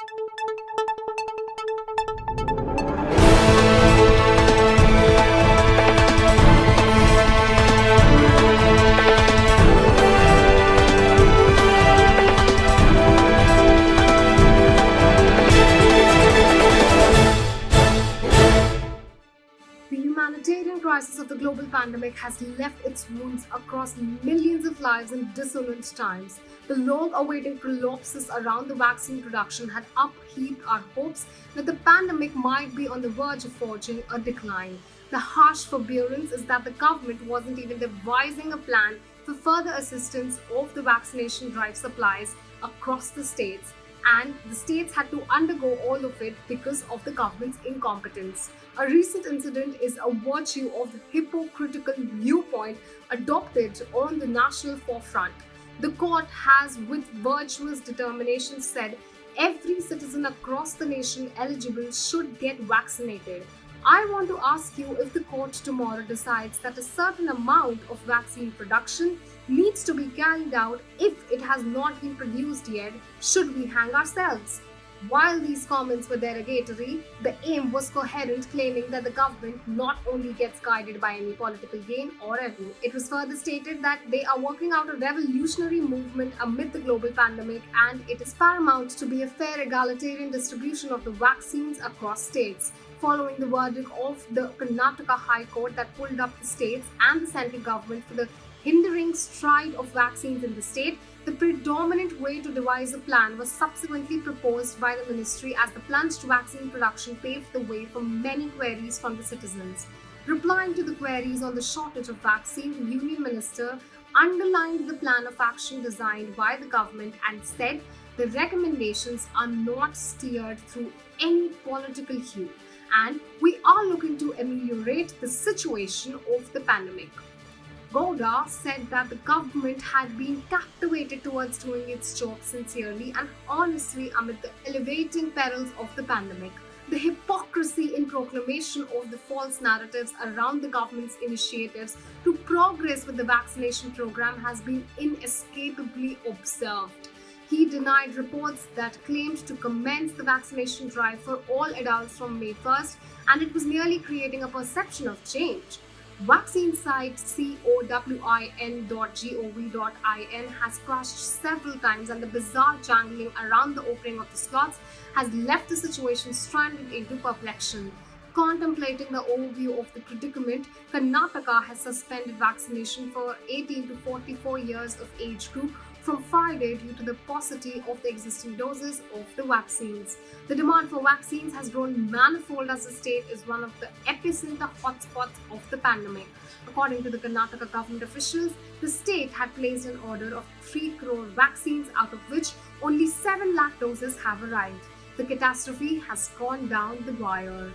The humanitarian crisis of the global pandemic has left its wounds across millions of lives in dissonant times. The long-awaited prolepsis around the vaccine production had upheaved our hopes that the pandemic might be on the verge of forging a decline. The harsh forbearance is that the government wasn't even devising a plan for further assistance of the vaccination drive supplies across the states, and the states had to undergo all of it because of the government's incompetence. A recent incident is a virtue of the hypocritical viewpoint adopted on the national forefront. The court has, with virtuous determination, said every citizen across the nation eligible should get vaccinated. I want to ask you, if the court tomorrow decides that a certain amount of vaccine production needs to be carried out if it has not been produced yet, should we hang ourselves? While these comments were derogatory, the aim was coherent, claiming that the government not only gets guided by any political gain or revenue. It was further stated that they are working out a revolutionary movement amid the global pandemic, and it is paramount to be a fair egalitarian distribution of the vaccines across states. Following the verdict of the Karnataka High Court that pulled up the states and the central government for the hindering stride of vaccines in the state, the predominant way to devise a plan was subsequently proposed by the ministry, as the plunged vaccine production paved the way for many queries from the citizens. Replying to the queries on the shortage of vaccine, the Union Minister underlined the plan of action designed by the government and said the recommendations are not steered through any political hue, and we are looking to ameliorate the situation of the pandemic. Gowda said that the government had been captivated towards doing its job sincerely and honestly amid the elevating perils of the pandemic. The hypocrisy in proclamation of the false narratives around the government's initiatives to progress with the vaccination program has been inescapably observed. He denied reports that claimed to commence the vaccination drive for all adults from May 1st, and it was merely creating a perception of change. Vaccine site cowin.gov.in has crashed several times, and the bizarre jangling around the opening of the slots has left the situation stranded into perplexion. Contemplating the overview of the predicament, Karnataka has suspended vaccination for 18 to 44 years of age group from Friday due to the paucity of the existing doses of the vaccines. The demand for vaccines has grown manifold as the state is one of the epicenter hotspots of the pandemic. According to the Karnataka government officials, the state had placed an order of 3 crore vaccines, out of which only 7 lakh doses have arrived. The catastrophe has gone down the wire.